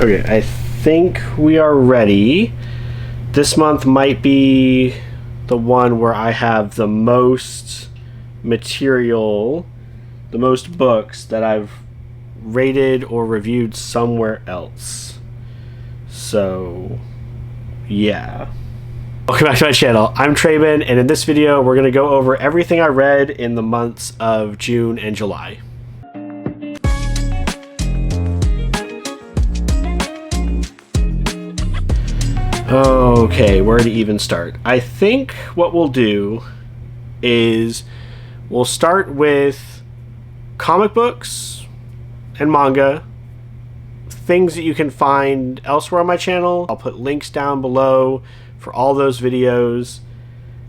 Okay, I think we are ready. This month might be the one where I have the most material, the most books that I've rated or reviewed somewhere else. So, yeah. Welcome back to my channel. I'm Traben, and in this video, we're going to go over everything I read in the months of June and July. Okay, where to even start? I think what we'll do is we'll start with comic books and manga, things that you can find elsewhere on my channel. I'll put links down below for all those videos,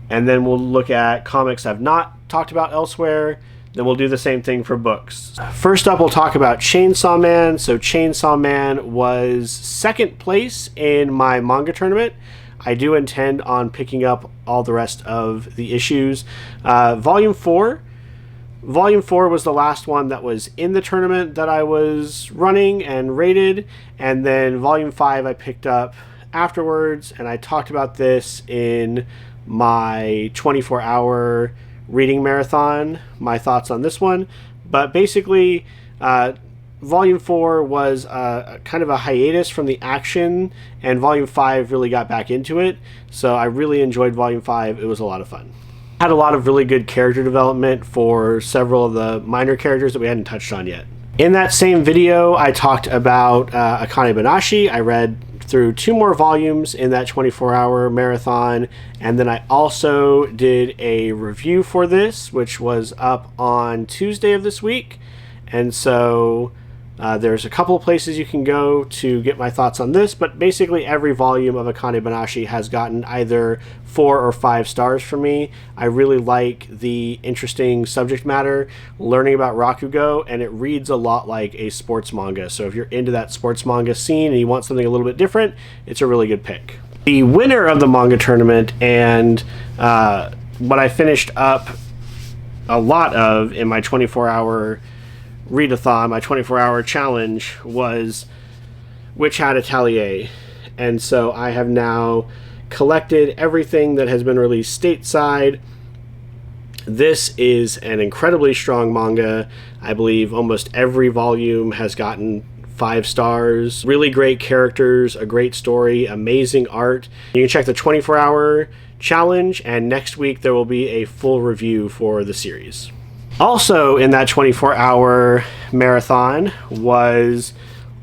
and then we'll look at comics I've not talked about elsewhere. Then we'll do the same thing for books. First up, we'll talk about Chainsaw Man. So Chainsaw Man was second place in my manga tournament. I do intend on picking up all the rest of the issues. Volume 4 was the last one that was in the tournament that I was running and rated. And then Volume 5 I picked up afterwards, and I talked about this in my 24-hour reading marathon, my thoughts on this one. But basically, Volume 4 was kind of a hiatus from the action, and Volume 5 really got back into it. So I really enjoyed Volume 5. It was a lot of fun. Had a lot of really good character development for several of the minor characters that we hadn't touched on yet. In that same video, I talked about Akane Banashi. I read through 2 more volumes in that 24-hour marathon, and then I also did a review for this, which was up on Tuesday of this week. And so there's a couple of places you can go to get my thoughts on this, but basically every volume of Akane Banashi has gotten either 4 or 5 stars from me. I really like the interesting subject matter, learning about Rakugo, and it reads a lot like a sports manga. So if you're into that sports manga scene and you want something a little bit different, it's a really good pick. The winner of the manga tournament, and what I finished up a lot of in my 24-hour readathon, my 24-hour challenge, was Witch Hat Atelier. And so I have now collected everything that has been released stateside. This is an incredibly strong manga. I believe almost every volume has gotten 5 stars. Really great characters, a great story, amazing art. You can check the 24-hour challenge, and next week there will be a full review for the series. Also in that 24-hour marathon was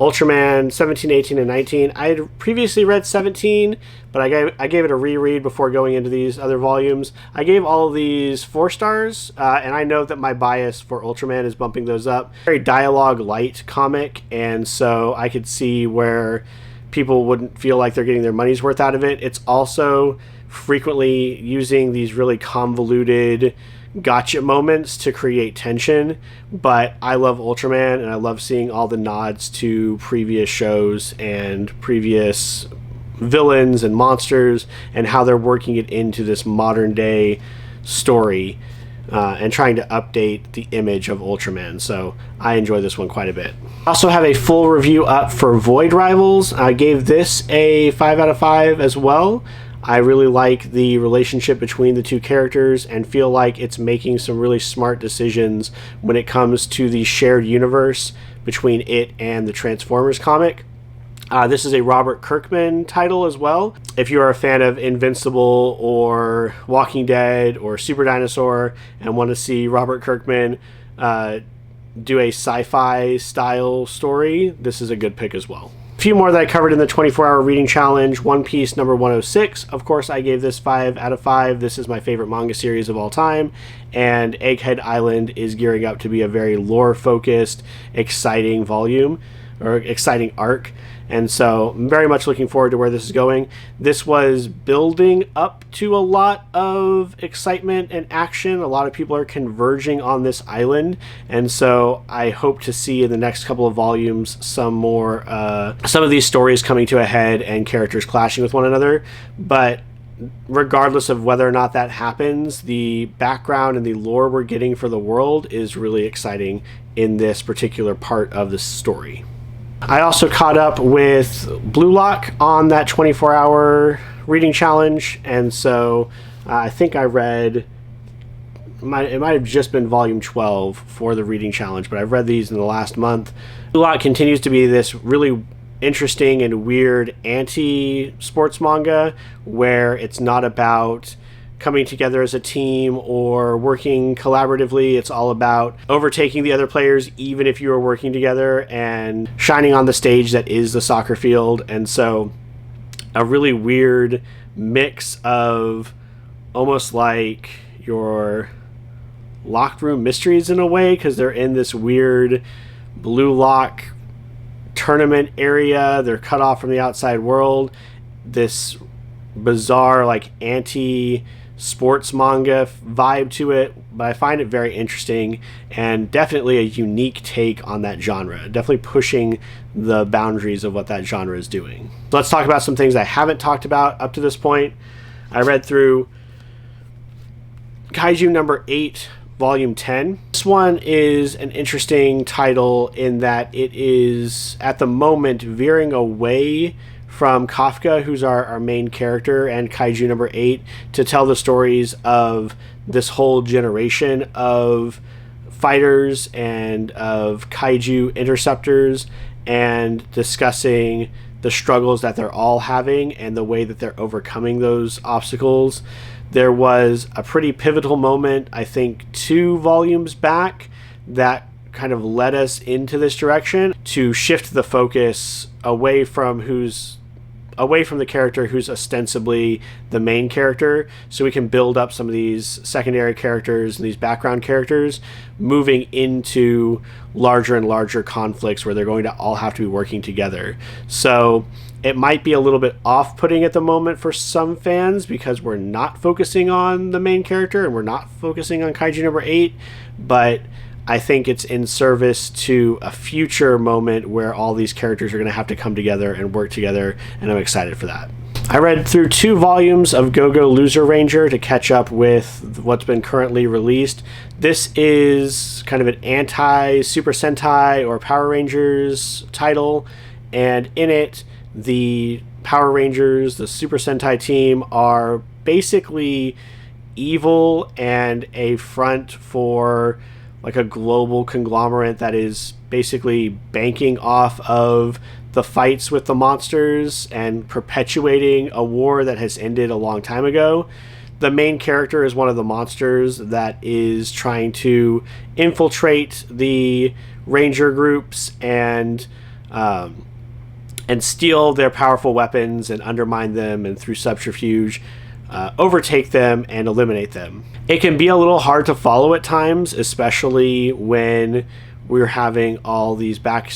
Ultraman 17, 18, and 19. I had previously read 17, but I gave it a reread before going into these other volumes. I gave all of these 4 stars, and I know that my bias for Ultraman is bumping those up. Very dialogue-light comic, and so I could see where people wouldn't feel like they're getting their money's worth out of it. It's also frequently using these really convoluted gotcha moments to create tension, but I love Ultraman, and I love seeing all the nods to previous shows and previous villains and monsters and how they're working it into this modern day story and trying to update the image of Ultraman. So I enjoy this one quite a bit. I also have a full review up for Void Rivals. I gave this a 5 out of 5 as well. I really like the relationship between the 2 characters and feel like it's making some really smart decisions when it comes to the shared universe between it and the Transformers comic. This is a Robert Kirkman title as well. If you are a fan of Invincible or Walking Dead or Super Dinosaur and want to see Robert Kirkman do a sci-fi style story, this is a good pick as well. A few more that I covered in the 24-hour reading challenge. One Piece number 106. Of course, I gave this 5 out of 5. This is my favorite manga series of all time. And Egghead Island is gearing up to be a very lore-focused, exciting volume, or exciting arc. And so I'm very much looking forward to where this is going. This was building up to a lot of excitement and action. A lot of people are converging on this island. And so I hope to see in the next couple of volumes some of these stories coming to a head and characters clashing with one another. But regardless of whether or not that happens, the background and the lore we're getting for the world is really exciting in this particular part of the story. I also caught up with Blue Lock on that 24-hour reading challenge, and so I think I read, it might have just been volume 12 for the reading challenge, but I've read these in the last month. Blue Lock continues to be this really interesting and weird anti-sports manga where it's not about coming together as a team or working collaboratively. It's all about overtaking the other players, even if you are working together, and shining on the stage that is the soccer field. And so a really weird mix of almost like your locked room mysteries in a way, because they're in this weird Blue Lock tournament area. They're cut off from the outside world. This bizarre like anti sports manga vibe to it, but I find it very interesting and definitely a unique take on that genre, definitely pushing the boundaries of what that genre is doing. Let's talk about some things I haven't talked about up to this point. I read through Kaiju number 8, volume 10. This one is an interesting title in that it is at the moment veering away from Kafka, who's our main character, and Kaiju number 8, to tell the stories of this whole generation of fighters and of Kaiju interceptors, and discussing the struggles that they're all having and the way that they're overcoming those obstacles. There was a pretty pivotal moment, I think 2 volumes back, that kind of led us into this direction to shift the focus away from the character who's ostensibly the main character, so we can build up some of these secondary characters and these background characters, moving into larger and larger conflicts where they're going to all have to be working together. So it might be a little bit off-putting at the moment for some fans because we're not focusing on the main character and we're not focusing on Kaiju number 8, but I think it's in service to a future moment where all these characters are going to have to come together and work together, and I'm excited for that. I read through 2 volumes of Go-Go Loser Ranger to catch up with what's been currently released. This is kind of an anti-Super Sentai or Power Rangers title, and in it, the Power Rangers, the Super Sentai team, are basically evil and a front for like a global conglomerate that is basically banking off of the fights with the monsters and perpetuating a war that has ended a long time ago. The main character is one of the monsters that is trying to infiltrate the ranger groups and steal their powerful weapons and undermine them, and through subterfuge overtake them and eliminate them. It can be a little hard to follow at times, especially when we're having all these back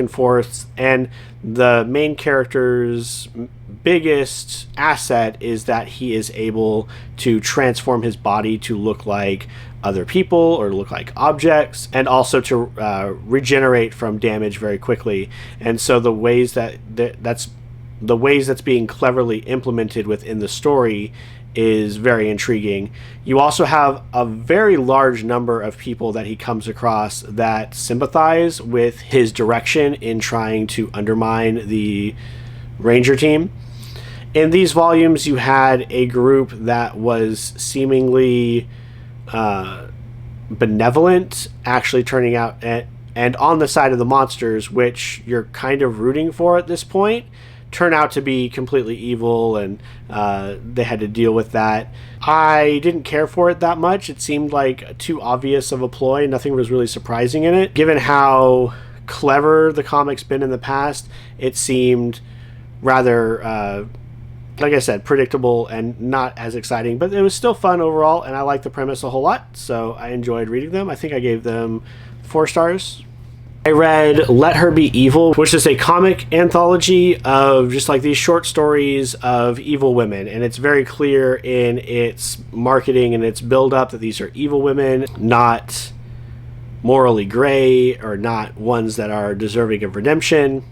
and forths, and the main character's biggest asset is that he is able to transform his body to look like other people or look like objects, and also to regenerate from damage very quickly. And so the ways that's being cleverly implemented within the story is very intriguing. You also have a very large number of people that he comes across that sympathize with his direction in trying to undermine the Ranger team. In these volumes, you had a group that was seemingly benevolent, actually turning out and on the side of the monsters, which you're kind of rooting for at this point, turn out to be completely evil, and they had to deal with that. I didn't care for it that much. It seemed like too obvious of a ploy. Nothing was really surprising in it. Given how clever the comic's been in the past, it seemed rather, like I said, predictable and not as exciting, but it was still fun overall, and I liked the premise a whole lot, so I enjoyed reading them. I think I gave them 4 stars. I read Let Her Be Evil, which is a comic anthology of just like these short stories of evil women, and it's very clear in its marketing and its build-up that these are evil women, not morally gray or not ones that are deserving of redemption.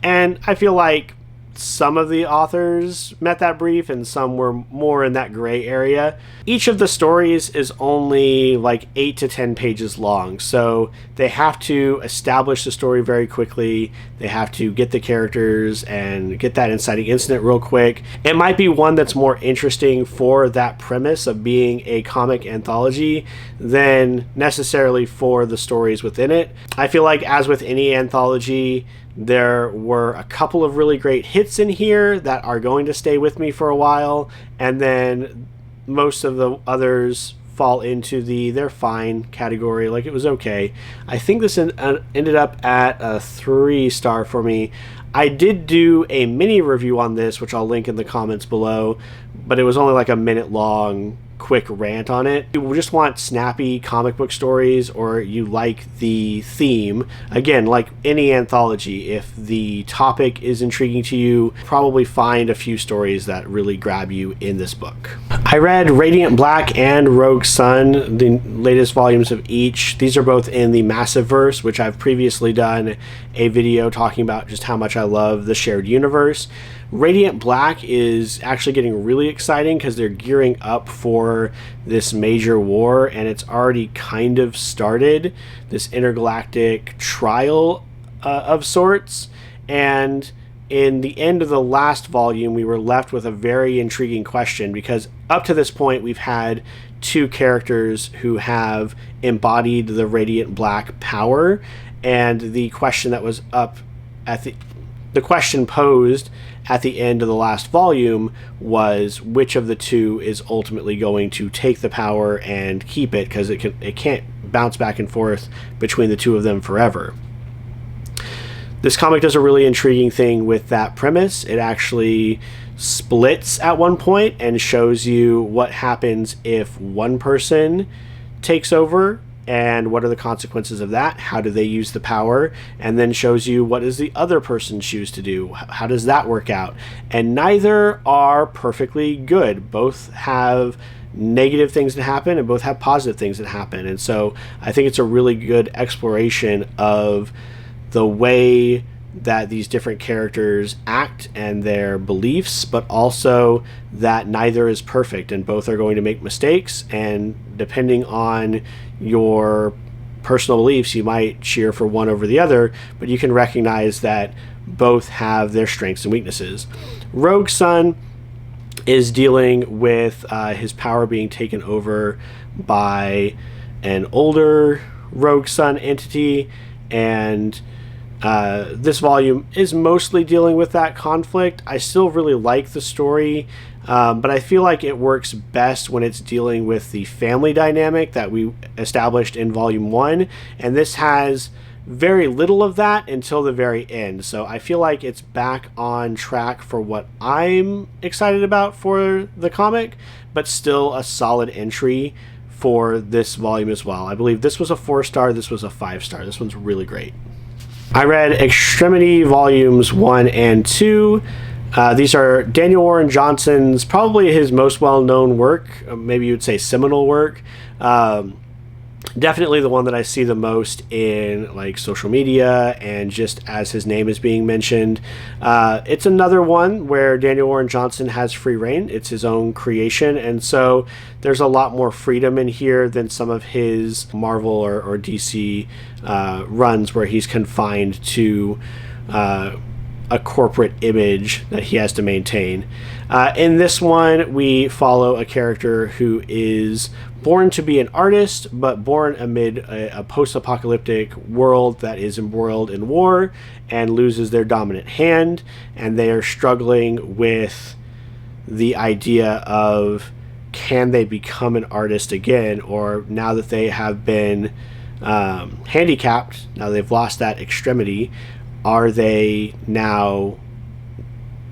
And I feel like some of the authors met that brief and some were more in that gray area. Each of the stories is only like 8 to 10 pages long, so they have to establish the story very quickly. They have to get the characters and get that inciting incident real quick. It might be one that's more interesting for that premise of being a comic anthology than necessarily for the stories within it. I feel like, as with any anthology, there were a couple of really great hits in here that are going to stay with me for a while, and then most of the others fall into the they're fine category. Like, it was okay. I think this ended up at a 3-star for me. I did do a mini review on this, which I'll link in the comments below, but it was only like a minute long quick rant on it. If you just want snappy comic book stories, or you like the theme, again, like any anthology, if the topic is intriguing to you, probably find a few stories that really grab you in this book. I read Radiant Black and Rogue Sun, the latest volumes of each. These are both in the Massiveverse, which I've previously done a video talking about just how much I love the shared universe. Radiant Black is actually getting really exciting because they're gearing up for this major war, and it's already kind of started, this intergalactic trial of sorts. And in the end of the last volume, we were left with a very intriguing question, because up to this point we've had 2 characters who have embodied the Radiant Black power, and the question that was up at the question posed at the end of the last volume was which of the 2 is ultimately going to take the power and keep it, because it can't bounce back and forth between the 2 of them forever. This comic does a really intriguing thing with that premise. It actually splits at one point and shows you what happens if one person takes over and what are the consequences of that, how do they use the power, and then shows you what does the other person choose to do, how does that work out. And neither are perfectly good. Both have negative things that happen and both have positive things that happen. And so I think it's a really good exploration of the way that these different characters act and their beliefs, but also that neither is perfect and both are going to make mistakes, and depending on your personal beliefs, you might cheer for one over the other, but you can recognize that both have their strengths and weaknesses. Rogue Sun is dealing with his power being taken over by an older Rogue Sun entity, and this volume is mostly dealing with that conflict. I still really like the story, but I feel like it works best when it's dealing with the family dynamic that we established in volume 1, and this has very little of that until the very end. So I feel like it's back on track for what I'm excited about for the comic, but still a solid entry for this volume as well. I believe this was a 4-star, this was a 5-star. This one's really great. I read Extremity Volumes 1 and 2. These are Daniel Warren Johnson's, probably his most well-known work, maybe you would say seminal work. Definitely the one that I see the most in like social media and just as his name is being mentioned. It's another one where Daniel Warren Johnson has free reign. It's his own creation, and so there's a lot more freedom in here than some of his Marvel or DC runs where he's confined to a corporate image that he has to maintain. In this one, we follow a character who is born to be an artist, but born amid a post-apocalyptic world that is embroiled in war and loses their dominant hand, and they are struggling with the idea of, can they become an artist again, or now that they have been handicapped, now they've lost that extremity, are they now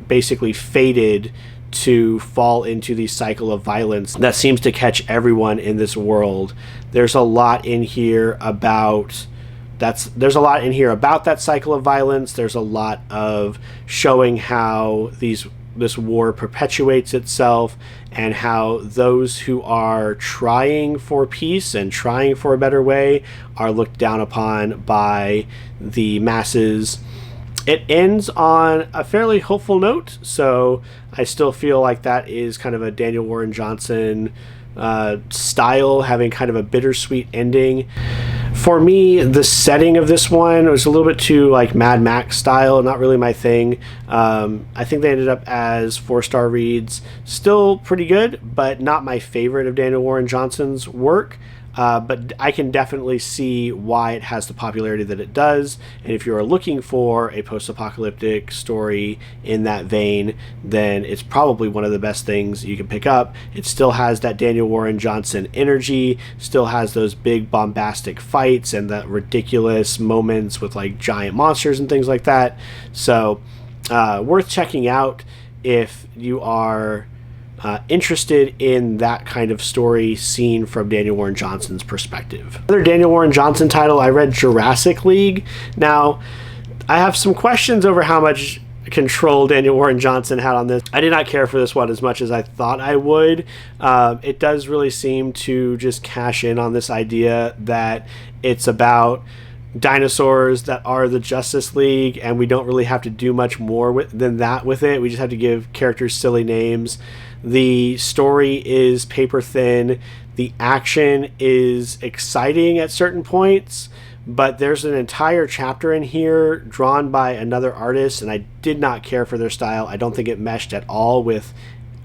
basically fated to fall into the cycle of violence that seems to catch everyone in this world? There's a lot in here about that cycle of violence. There's a lot of showing how this war perpetuates itself, and how those who are trying for peace and trying for a better way are looked down upon by the masses. It ends on a fairly hopeful note, so I still feel like that is kind of a Daniel Warren Johnson style, having kind of a bittersweet ending. For me, the setting of this one was a little bit too like Mad Max style, not really my thing. I think they ended up as 4-star reads. Still pretty good, but not my favorite of Daniel Warren Johnson's work. But I can definitely see why it has the popularity that it does. And if you are looking for a post-apocalyptic story in that vein, then it's probably one of the best things you can pick up. It still has that Daniel Warren Johnson energy, still has those big bombastic fights and the ridiculous moments with like giant monsters and things like that. So worth checking out if you are interested in that kind of story seen from Daniel Warren Johnson's perspective. Another Daniel Warren Johnson title, I read Jurassic League. Now, I have some questions over how much control Daniel Warren Johnson had on this. I did not care for this one as much as I thought I would. It does really seem to just cash in on this idea that it's about dinosaurs that are the Justice League, and we don't really have to do much more than that with it. We just have to give characters silly names. The story is paper thin. The action is exciting at certain points, but there's an entire chapter in here drawn by another artist, and I did not care for their style. I don't think it meshed at all with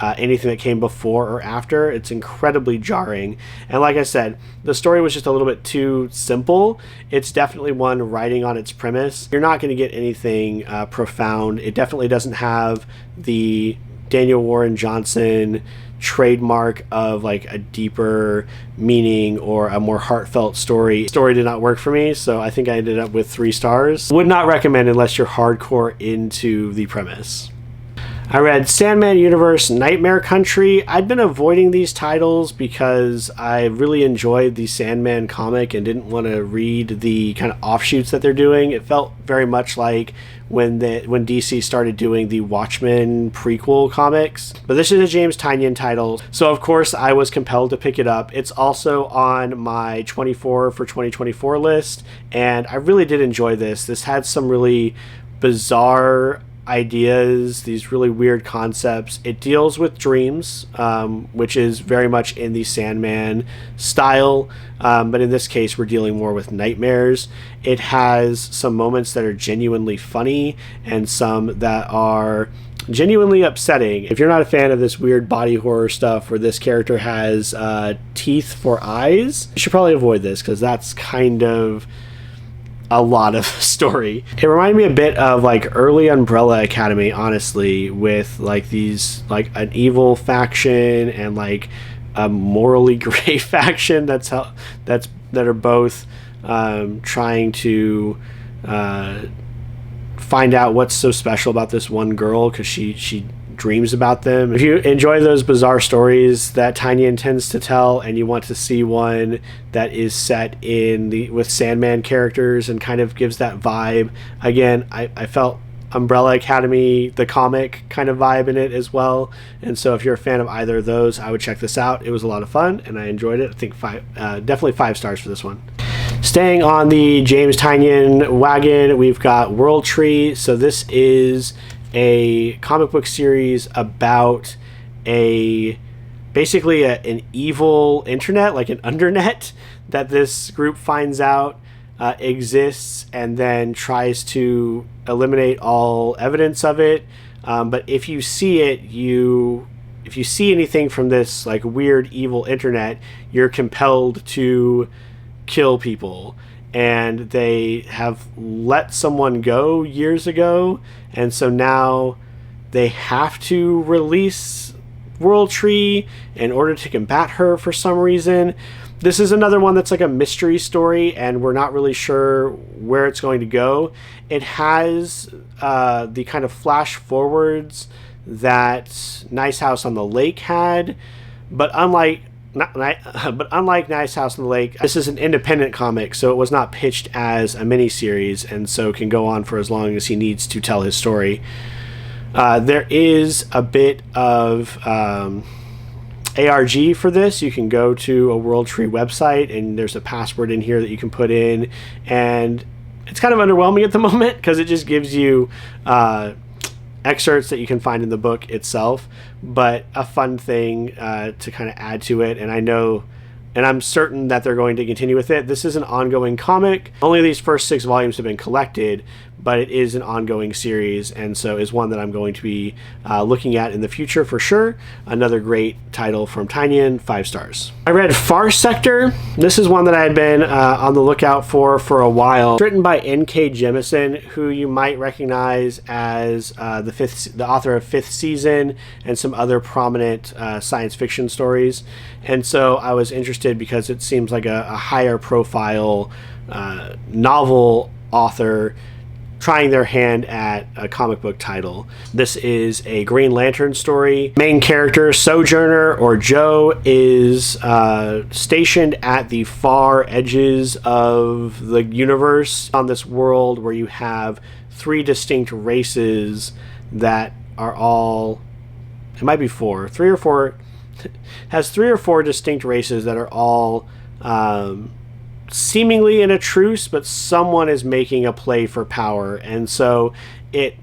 anything that came before or after. It's incredibly jarring. And like I said, the story was just a little bit too simple. It's definitely one riding on its premise. You're not going to get anything profound. It definitely doesn't have the Daniel Warren Johnson trademark of like a deeper meaning or a more heartfelt story. The story did not work for me, so I think I ended up with 3 stars. Would not recommend unless you're hardcore into the premise. I read Sandman Universe Nightmare Country. I'd been avoiding these titles because I really enjoyed the Sandman comic and didn't want to read the kind of offshoots that they're doing. It felt very much like when DC started doing the Watchmen prequel comics. But this is a James Tynion title, so of course I was compelled to pick it up. It's also on my 24 for 2024 list, and I really did enjoy this. This had some really bizarre ideas, these really weird concepts. It deals with dreams, which is very much in the Sandman style, but in this case we're dealing more with nightmares. It has some moments that are genuinely funny and some that are genuinely upsetting. If you're not a fan of this weird body horror stuff where this character has teeth for eyes, you should probably avoid this, because that's kind of a lot of story. It reminded me a bit of like early Umbrella Academy, honestly, with like these like an evil faction and like a morally gray faction that are both trying to find out what's so special about this one girl, because she dreams about them. If you enjoy those bizarre stories that Tynion tends to tell, and you want to see one that is set with Sandman characters and kind of gives that vibe, again, I felt Umbrella Academy, the comic, kind of vibe in it as well. And so if you're a fan of either of those, I would check this out. It was a lot of fun and I enjoyed it. I think definitely 5 stars for this one. Staying on the James Tynion wagon, we've got World Tree. So this is a comic book series about basically an evil internet, like an undernet, that this group finds out exists and then tries to eliminate all evidence of it. But if you see anything from this like weird evil internet, you're compelled to kill people. And they have let someone go years ago, and so now they have to release World Tree in order to combat her for some reason. This is another one that's like a mystery story, and we're not really sure where it's going to go. It has the kind of flash forwards that Nice House on the Lake had, but unlike Nice House on the Lake, this is an independent comic, so it was not pitched as a miniseries, and so can go on for as long as he needs to tell his story. There is a bit of ARG for this. You can go to a World Tree website, and there's a password in here that you can put in, and It's kind of underwhelming at the moment because it just gives you excerpts that you can find in the book itself, but a fun thing to kind of add to it. And I know, and I'm certain that they're going to continue with it. This is an ongoing comic. Only these first 6 volumes have been collected, but it is an ongoing series, and so is one that I'm going to be looking at in the future for sure. Another great title from Tynion, 5 stars. I read Far Sector. This is one that I had been on the lookout for a while. It's written by N.K. Jemisin, who you might recognize as the author of Fifth Season and some other prominent science fiction stories. And so I was interested because it seems like a higher profile novel author trying their hand at a comic book title. This is a Green Lantern story. Main character, Sojourner, or Joe, is stationed at the far edges of the universe on this world where you have 3 distinct races that are all, it might be 4, 3 or 4, has 3 or 4 distinct races that are all seemingly in a truce, but someone is making a play for power. And so it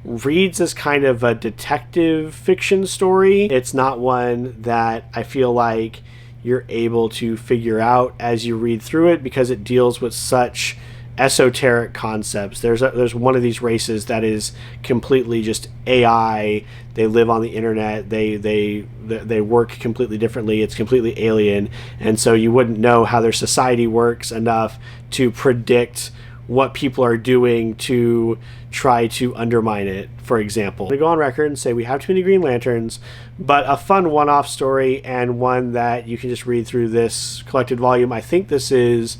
reads as kind of a detective fiction story. It's not one that I feel like you're able to figure out as you read through it because it deals with such esoteric concepts. There's one of these races that is completely just AI. They live on the internet. They work completely differently. It's completely alien, and so you wouldn't know how their society works enough to predict what people are doing to try to undermine it. For example, they go on record and say we have too many Green Lanterns, but a fun one-off story and one that you can just read through this collected volume. I think this is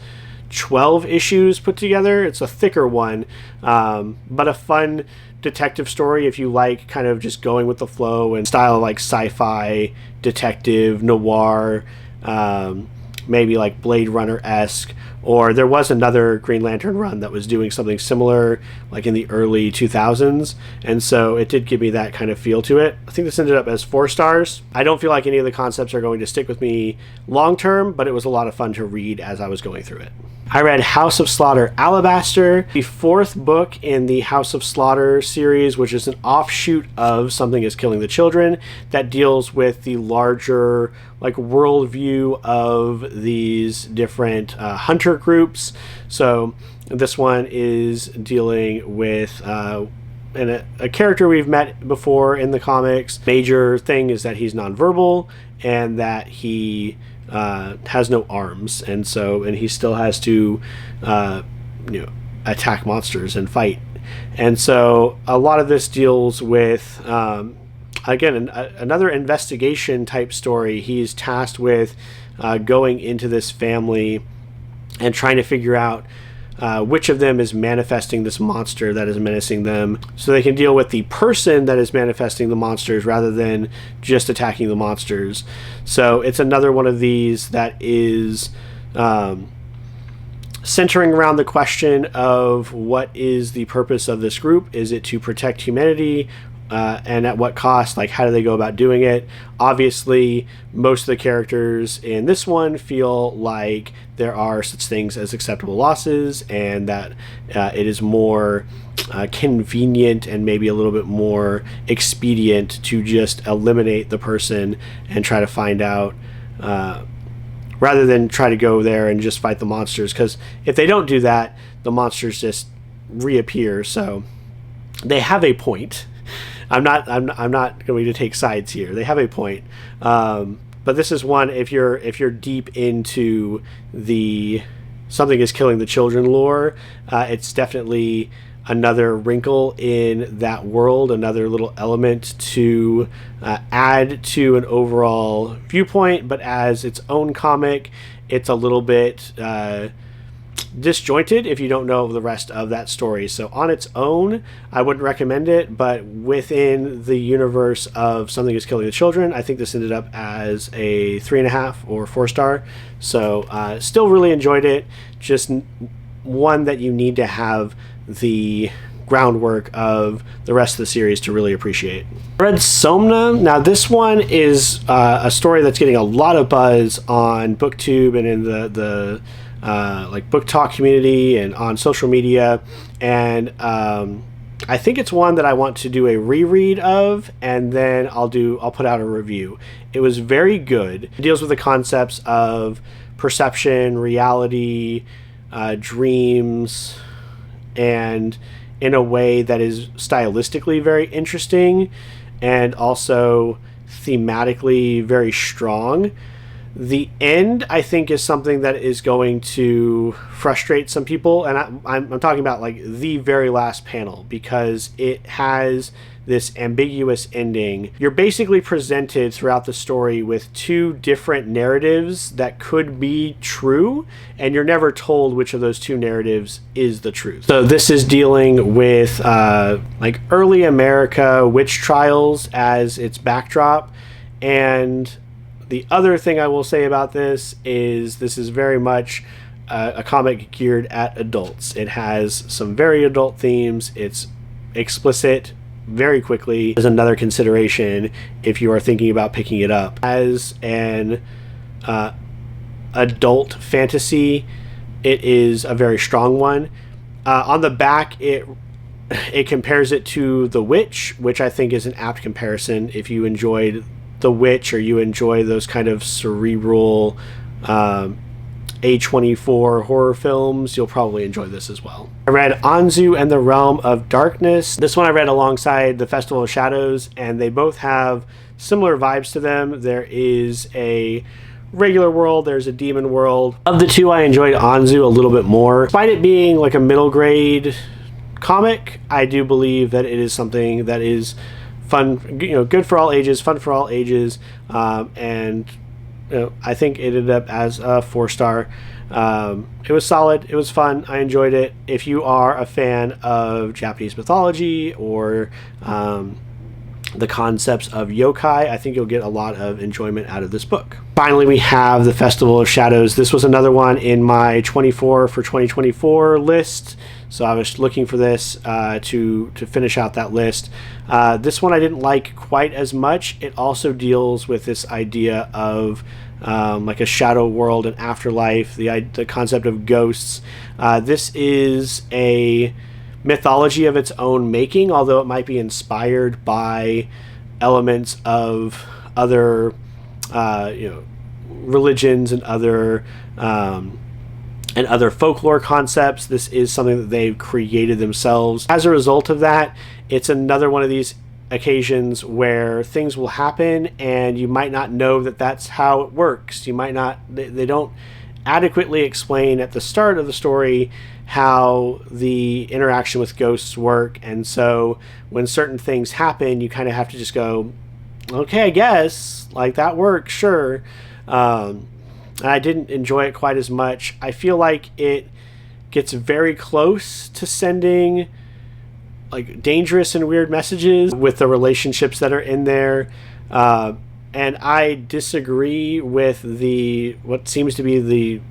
12 issues put together. It's a thicker one, but a fun detective story if you like kind of just going with the flow and style, like sci-fi, detective, noir, maybe like Blade Runner-esque. Or there was another Green Lantern run that was doing something similar like in the early 2000s, and so it did give me that kind of feel to it. I think this ended up as 4 stars. I don't feel like any of the concepts are going to stick with me long term, but it was a lot of fun to read as I was going through it. I read House of Slaughter Alabaster, the 4th book in the House of Slaughter series, which is an offshoot of Something is Killing the Children that deals with the larger like worldview of these different hunter groups. So this one is dealing with and a character we've met before in the comics. Major thing is that he's nonverbal and that he has no arms, and he still has to attack monsters and fight. And so a lot of this deals with again another investigation type story. He's tasked with going into this family and trying to figure out which of them is manifesting this monster that is menacing them, so they can deal with the person that is manifesting the monsters rather than just attacking the monsters. So it's another one of these that is centering around the question of what is the purpose of this group. Is it to protect humanity? And at what cost? Like, how do they go about doing it? Obviously, most of the characters in this one feel like there are such things as acceptable losses, and that it is more convenient and maybe a little bit more expedient to just eliminate the person and try to find out, rather than try to go there and just fight the monsters. Because if they don't do that, the monsters just reappear. So they have a point. I'm not going to take sides here. They have a point, but this is one. If you're deep into the Something is Killing the Children lore, it's definitely another wrinkle in that world, another little element to add to an overall viewpoint. But as its own comic, it's a little bit disjointed if you don't know the rest of that story. So on its own, I wouldn't recommend it, but within the universe of Something is Killing the Children, I think this ended up as a 3.5 or 4 star. So still really enjoyed it. Just one that you need to have the groundwork of the rest of the series to really appreciate. I read Somna. Now this one is a story that's getting a lot of buzz on BookTube and in the like book talk community and on social media, and I think it's one that I want to do a reread of, and then I'll put out a review. It was very good. It deals with the concepts of perception, reality, dreams, and in a way that is stylistically very interesting and also thematically very strong. The end, I think, is something that is going to frustrate some people, and I'm talking about like the very last panel, because it has this ambiguous ending. You're basically presented throughout the story with two different narratives that could be true, and you're never told which of those two narratives is the truth. So this is dealing with like early America witch trials as its backdrop, and the other thing I will say about this is very much a comic geared at adults. It has some very adult themes. It's explicit very quickly. There's another consideration if you are thinking about picking it up. As an adult fantasy, it is a very strong one. On the back, it compares it to The Witch, which I think is an apt comparison. If you enjoyed The Witch, or you enjoy those kind of cerebral A24 horror films, you'll probably enjoy this as well. I read Anzu and the Realm of Darkness. This one I read alongside The Festival of Shadows, and they both have similar vibes to them. There is a regular world, there's a demon world. Of the two, I enjoyed Anzu a little bit more. Despite it being like a middle grade comic, I do believe that it is something that is fun, good for all ages, fun for all ages, and I think it ended up as a 4-star. It was solid, it was fun, I enjoyed it. If you are a fan of Japanese mythology or the concepts of yokai, I think you'll get a lot of enjoyment out of this book. Finally, we have The Festival of Shadows. This was another one in my 24 for 2024 list, so I was looking for this to finish out that list. This one I didn't like quite as much. It also deals with this idea of like a shadow world and afterlife, the concept of ghosts. This is a mythology of its own making, although it might be inspired by elements of other religions and other folklore concepts. This is something that they've created themselves. As a result of that, it's another one of these occasions where things will happen and you might not know that that's how it works. You might not, they don't adequately explain at the start of the story how the interaction with ghosts work, and so when certain things happen, you kind of have to just go, okay, I guess, like, that works, sure. And I didn't enjoy it quite as much. I feel like it gets very close to sending like dangerous and weird messages with the relationships that are in there, and I disagree with what seems to be the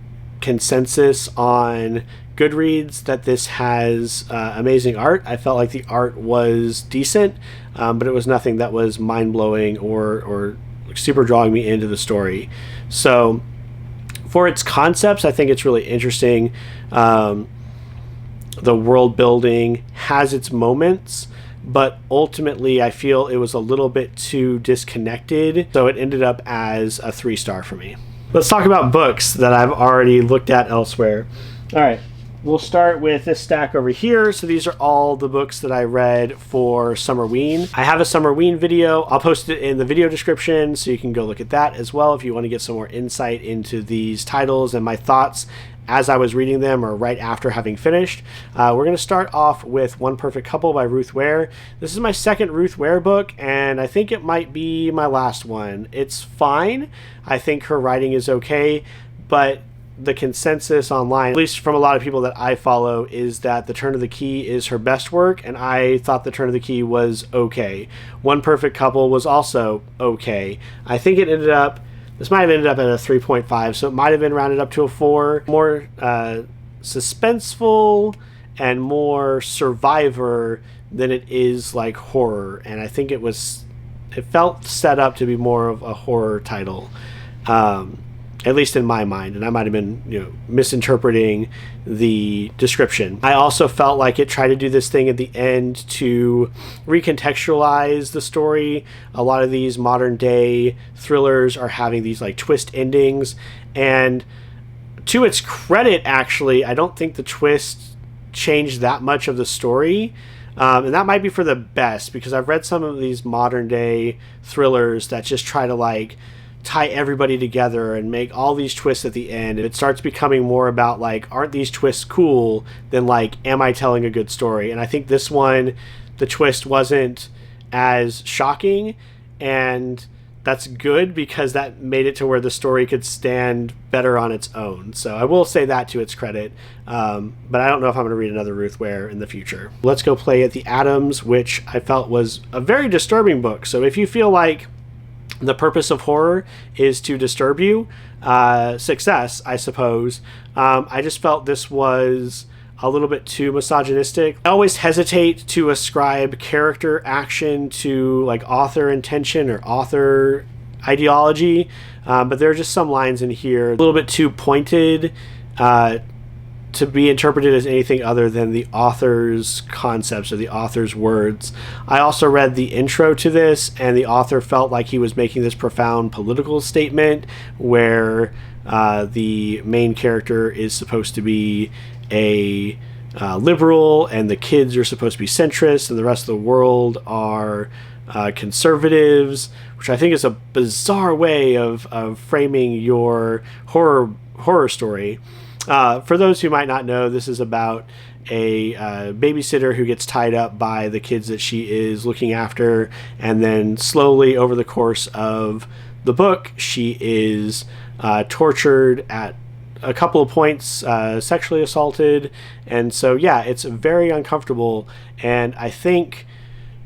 consensus on Goodreads that this has amazing art. I felt like the art was decent, but it was nothing that was mind-blowing or super drawing me into the story. So for its concepts, I think it's really interesting. The world building has its moments, but ultimately I feel it was a little bit too disconnected, so it ended up as a 3-star for me. Let's talk about books that I've already looked at elsewhere. All right, we'll start with this stack over here. So these are all the books that I read for Summerween. I have a Summerween video. I'll post it in the video description, so you can go look at that as well if you want to get some more insight into these titles and my thoughts as I was reading them or right after having finished. We're going to start off with One Perfect Couple by Ruth Ware. This is my second Ruth Ware book, and I think it might be my last one. It's fine. I think her writing is okay, but the consensus online, at least from a lot of people that I follow, is that The Turn of the Key is her best work, and I thought The Turn of the Key was okay. One Perfect Couple was also okay. I think this might have ended up at a 3.5, so it might have been rounded up to a 4. More suspenseful and more Survivor than it is like horror, and I think it felt set up to be more of a horror title. at least in my mind, and I might have been, misinterpreting the description. I also felt like it tried to do this thing at the end to recontextualize the story. A lot of these modern day thrillers are having these like twist endings, and to its credit, actually, I don't think the twist changed that much of the story. And that might be for the best, because I've read some of these modern day thrillers that just try to like tie everybody together and make all these twists at the end. It starts becoming more about like, aren't these twists cool, than like, am I telling a good story? And I think this one, the twist wasn't as shocking, and that's good, because that made it to where the story could stand better on its own. So I will say that to its credit, but I don't know if I'm going to read another Ruth Ware in the future. Let's go play at the Atoms, which I felt was a very disturbing book. So if you feel like the purpose of horror is to disturb you, success, I suppose. I just felt this was a little bit too misogynistic. I always hesitate to ascribe character action to like author intention or author ideology, but there are just some lines in here a little bit too pointed to be interpreted as anything other than the author's concepts or the author's words. I also read the intro to this, and the author felt like he was making this profound political statement where the main character is supposed to be a liberal, and the kids are supposed to be centrist, and the rest of the world are conservatives, which I think is a bizarre way of framing your horror story. For those who might not know, this is about a babysitter who gets tied up by the kids that she is looking after, and then slowly over the course of the book, she is tortured at a couple of points, sexually assaulted, and so yeah, it's very uncomfortable. And I think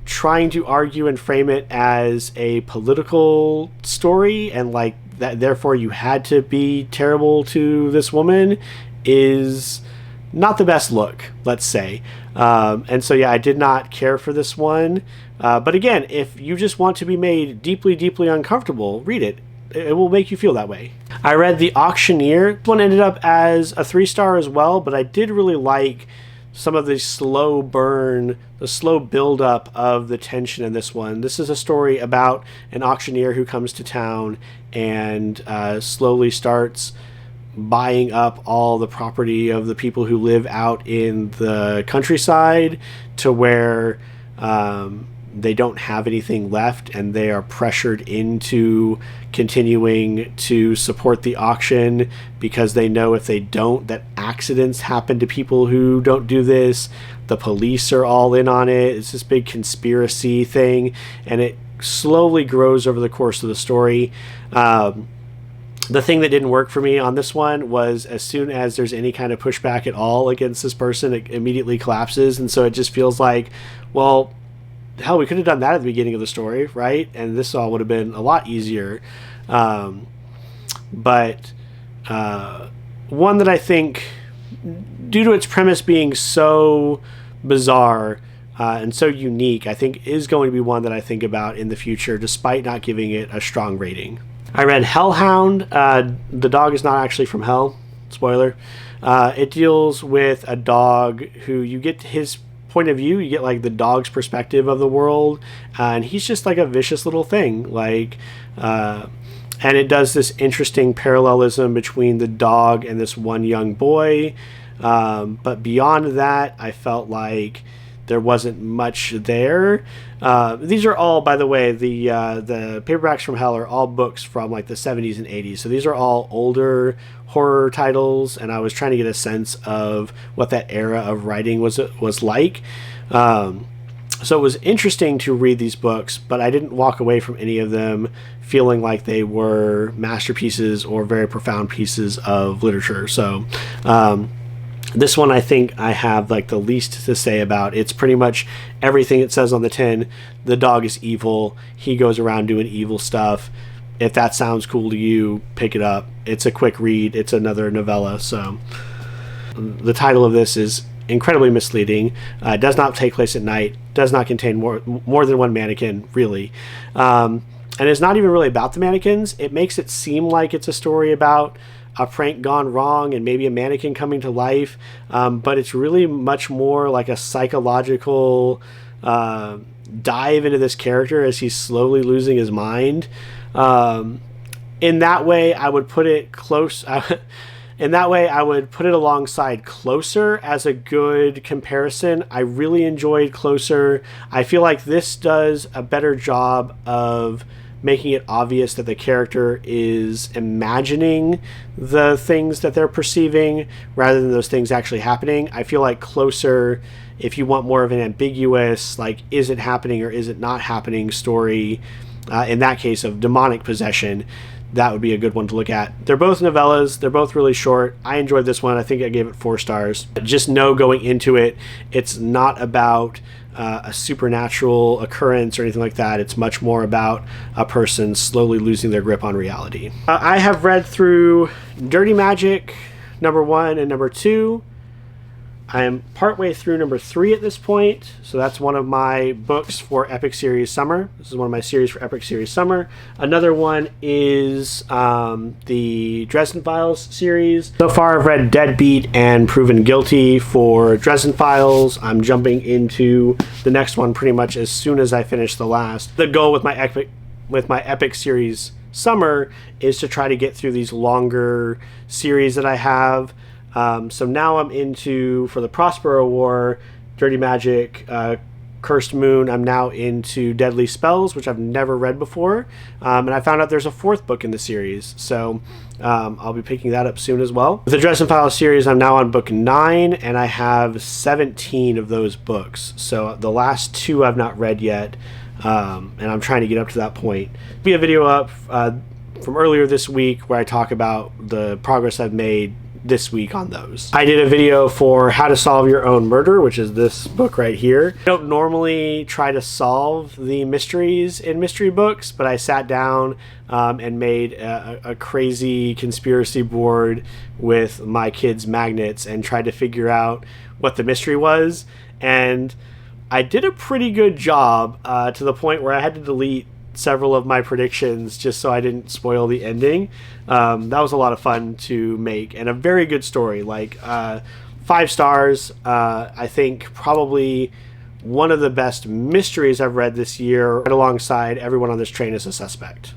trying to argue and frame it as a political story, and like that therefore you had to be terrible to this woman, is not the best look, let's say. And so yeah, I did not care for this one, but again, if you just want to be made deeply, deeply uncomfortable, read it. It will make you feel that way. I read The Auctioneer. This one ended up as a 3-star as well, but I did really like some of the slow burn, the slow build-up of the tension in this one. This is a story about an auctioneer who comes to town and slowly starts buying up all the property of the people who live out in the countryside, to where they don't have anything left, and they are pressured into continuing to support the auction because they know if they don't, that accidents happen to people who don't do this. The police are all in on it. It's this big conspiracy thing, and it slowly grows over the course of the story. The thing that didn't work for me on this one was, as soon as there's any kind of pushback at all against this person, it immediately collapses, and so it just feels like, well, hell, we could have done that at the beginning of the story, right? And this all would have been a lot easier. But one that I think, due to its premise being so bizarre and so unique, I think is going to be one that I think about in the future, despite not giving it a strong rating. I read Hellhound. The dog is not actually from hell. Spoiler. It deals with a dog who, you get his point of view, you get like the dog's perspective of the world, and he's just like a vicious little thing, like and it does this interesting parallelism between the dog and this one young boy, but beyond that, I felt like there wasn't much there. These are all, by the way, the paperbacks from hell are all books from like the 70s and 80s, so these are all older horror titles, and I was trying to get a sense of what that era of writing was like. So it was interesting to read these books, but I didn't walk away from any of them feeling like they were masterpieces or very profound pieces of literature. So this one, I think I have like the least to say about. It's pretty much everything it says on the tin. The dog is evil. He goes around doing evil stuff. If that sounds cool to you, pick it up. It's a quick read. It's another novella. So the title of this is incredibly misleading. Does not take place at night. Does not contain more than one mannequin, really. and it's not even really about the mannequins. It makes it seem like it's a story about a prank gone wrong and maybe a mannequin coming to life, but it's really much more like a psychological dive into this character as he's slowly losing his mind. In that way, I would put it close. In that way, I would put it alongside Closer as a good comparison. I really enjoyed Closer. I feel like this does a better job of making it obvious that the character is imagining the things that they're perceiving rather than those things actually happening. I feel like Closer, if you want more of an ambiguous, like, is it happening or is it not happening story, in that case of demonic possession, that would be a good one to look at. They're both novellas. They're both really short. I enjoyed this one. I think I gave it 4 stars. Just know going into it, it's not about a supernatural occurrence or anything like that. It's much more about a person slowly losing their grip on reality. I have read through Dirty Magic #1 and #2. I am partway through #3 at this point, so that's one of my books for Epic Series Summer. This is one of my series for Epic Series Summer. Another one is the Dresden Files series. So far I've read Deadbeat and Proven Guilty for Dresden Files. I'm jumping into the next one pretty much as soon as I finish the last. The goal with my Epic Series Summer is to try to get through these longer series that I have. So now I'm into, for the Prospero War, Dirty Magic, Cursed Moon. I'm now into Deadly Spells, which I've never read before. And I found out there's a 4th book in the series. So I'll be picking that up soon as well. With the Dresden Files series, I'm now on book 9, and I have 17 of those books. So the last 2 I've not read yet, and I'm trying to get up to that point. There'll be a video up from earlier this week where I talk about the progress I've made this week on those. I did a video for How to Solve Your Own Murder, which is this book right here. I don't normally try to solve the mysteries in mystery books, but I sat down and made a crazy conspiracy board with my kids' magnets and tried to figure out what the mystery was. And I did a pretty good job to the point where I had to delete several of my predictions just so I didn't spoil the ending. That was a lot of fun to make, and a very good story. Like 5 stars. I think probably one of the best mysteries I've read this year, right alongside Everyone on This Train is a Suspect.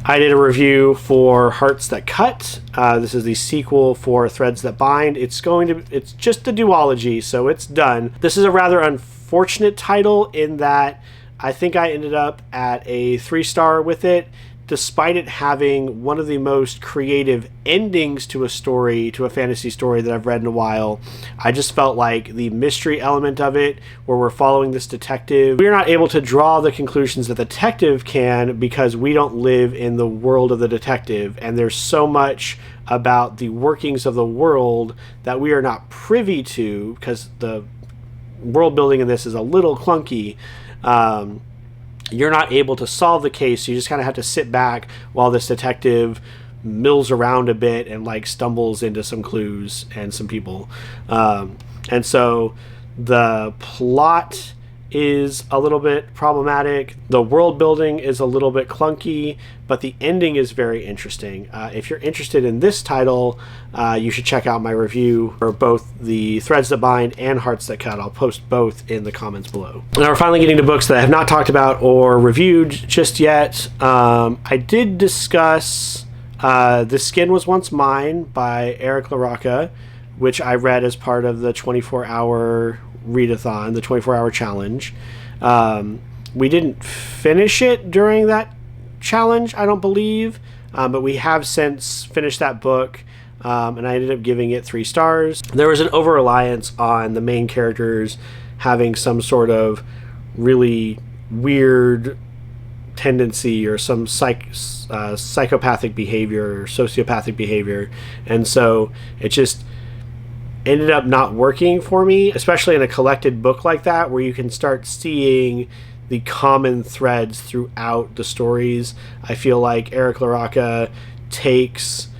I did a review for Hearts That Cut. This is the sequel for Threads That Bind. It's just a duology, so it's done. This is a rather unfortunate title in that I think I ended up at a 3-star with it, despite it having one of the most creative endings to a story, to a fantasy story that I've read in a while. I just felt like the mystery element of it, where we're following this detective, we're not able to draw the conclusions that the detective can because we don't live in the world of the detective, and there's so much about the workings of the world that we are not privy to because the world building in this is a little clunky. You're not able to solve the case, so you just kind of have to sit back while this detective mills around a bit and like stumbles into some clues and some people. And so the plot is a little bit problematic. The world building is a little bit clunky, but the ending is very interesting. If you're interested in this title, you should check out my review for both the Threads That Bind and Hearts That Cut. I'll post both in the comments below. Now we're finally getting to books that I have not talked about or reviewed just yet. I did discuss The Skin Was Once Mine by Eric LaRocca, which I read as part of the 24-hour readathon, the 24-hour challenge. We didn't finish it during that challenge, I don't believe, but we have since finished that book, and I ended up giving it 3 stars. There was an over-reliance on the main characters having some sort of really weird tendency or some psychopathic behavior or sociopathic behavior, and so it just ended up not working for me, especially in a collected book like that where you can start seeing the common threads throughout the stories. I feel like Eric LaRocca takes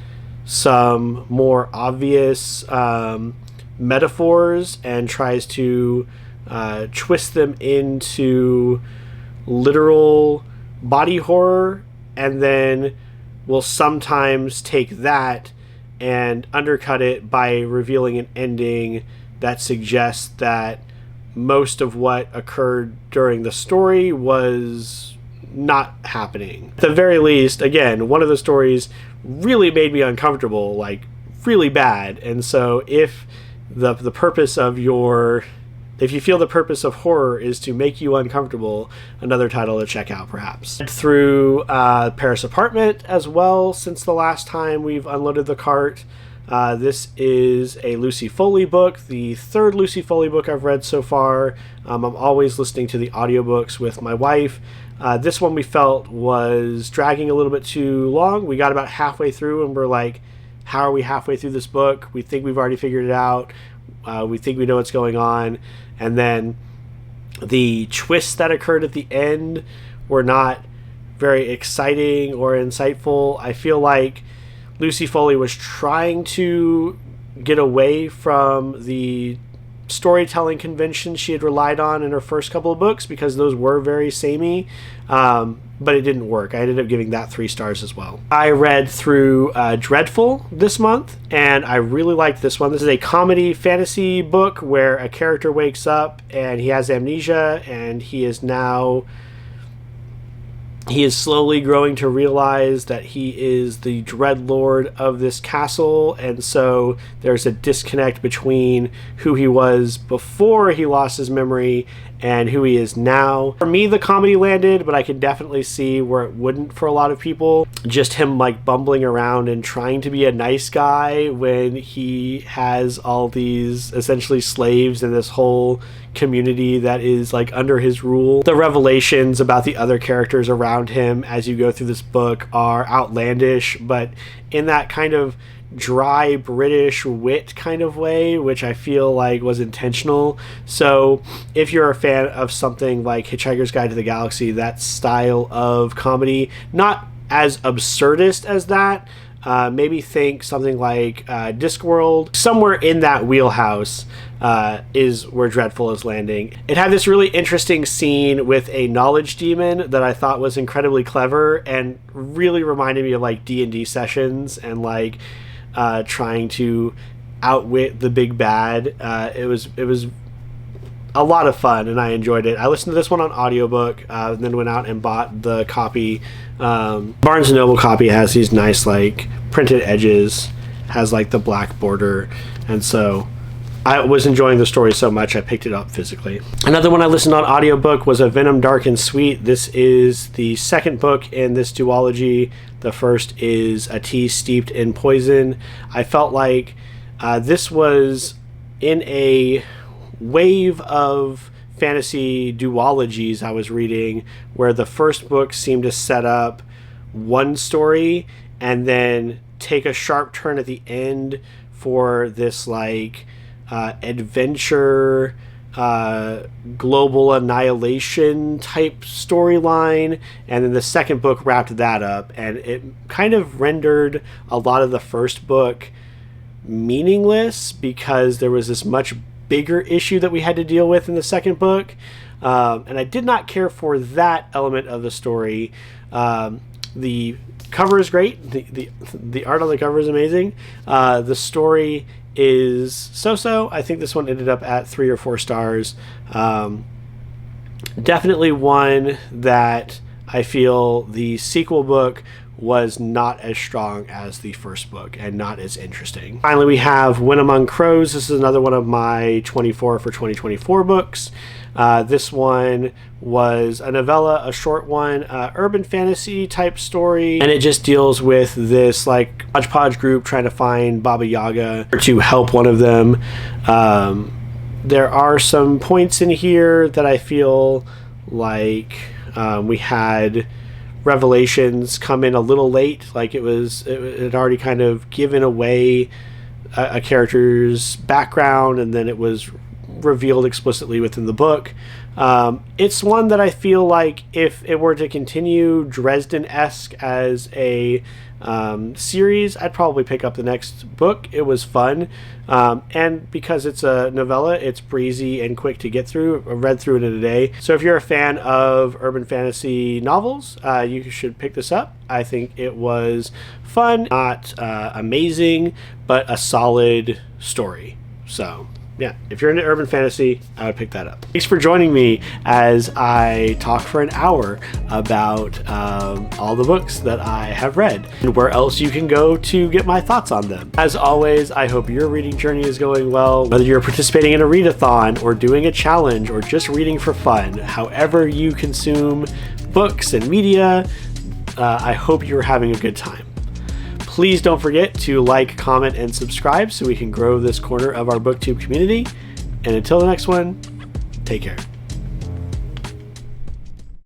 some more obvious metaphors and tries to twist them into literal body horror, and then will sometimes take that and undercut it by revealing an ending that suggests that most of what occurred during the story was not happening. At the very least, again, one of the stories really made me uncomfortable, like really bad. And so if the purpose of if you feel the purpose of horror is to make you uncomfortable, another title to check out perhaps. Through Paris Apartment as well since the last time we've unloaded the cart. This is a Lucy Foley book, the third Lucy Foley book I've read so far. I'm always listening to the audiobooks with my wife. This one we felt was dragging a little bit too long. We got about halfway through and we're like, how are we halfway through this book? We think we've already figured it out. We think we know what's going on. And then the twists that occurred at the end were not very exciting or insightful. I feel like Lucy Foley was trying to get away from the storytelling convention she had relied on in her first couple of books, because those were very samey, but it didn't work. I ended up giving that 3 stars as well. I read through Dreadful this month, and I really liked this one. This is a comedy fantasy book where a character wakes up and he has amnesia, and he is slowly growing to realize that he is the dreadlord of this castle, and so there's a disconnect between who he was before he lost his memory and who he is now. For me, the comedy landed, but I can definitely see where it wouldn't for a lot of people. Just him like bumbling around and trying to be a nice guy when he has all these essentially slaves in this whole community that is like under his rule. The revelations about the other characters around him as you go through this book are outlandish, but in that kind of dry British wit kind of way, which I feel like was intentional. So if you're a fan of something like Hitchhiker's Guide to the Galaxy, that style of comedy, not as absurdist as that, maybe think something like Discworld. Somewhere in that wheelhouse is where Dreadful is landing. It had this really interesting scene with a knowledge demon that I thought was incredibly clever and really reminded me of like D&D sessions and like trying to outwit the big bad. It was a lot of fun and I enjoyed it. I listened to this one on audiobook, and then went out and bought the copy. Barnes & Noble copy has these nice like printed edges, has like the black border, and so I was enjoying the story so much I picked it up physically. Another one I listened on audiobook was A Venom Dark and Sweet. This is the second book in this duology. The first is A Tea Steeped in Poison. I felt like this was in a wave of fantasy duologies I was reading where the first book seemed to set up one story and then take a sharp turn at the end for this like adventure, global annihilation type storyline, and then the second book wrapped that up, and it kind of rendered a lot of the first book meaningless because there was this much bigger issue that we had to deal with in the second book, and I did not care for that element of the story. The cover is great. The art on the cover is amazing. The story is so-so. I think this one ended up at 3 or 4 stars. Definitely one that I feel the sequel book was not as strong as the first book and not as interesting. Finally, we have When Among Crows. This is another one of my 24 for 2024 books. This one was a novella, a short one, urban fantasy type story, and it just deals with this like hodgepodge group trying to find Baba Yaga to help one of them. There are some points in here that I feel like we had revelations come in a little late, like it had already kind of given away a character's background and then it was revealed explicitly within the book. It's one that I feel like if it were to continue Dresden-esque as a series, I'd probably pick up the next book. It was fun. And because it's a novella, it's breezy and quick to get through. I read through it in a day. So if you're a fan of urban fantasy novels, you should pick this up. I think it was fun, not amazing, but a solid story. So yeah, if you're into urban fantasy, I would pick that up. Thanks for joining me as I talk for an hour about all the books that I have read and where else you can go to get my thoughts on them. As always, I hope your reading journey is going well. Whether you're participating in a readathon or doing a challenge or just reading for fun, however you consume books and media, I hope you're having a good time. Please don't forget to like, comment, and subscribe so we can grow this corner of our BookTube community. And until the next one, take care.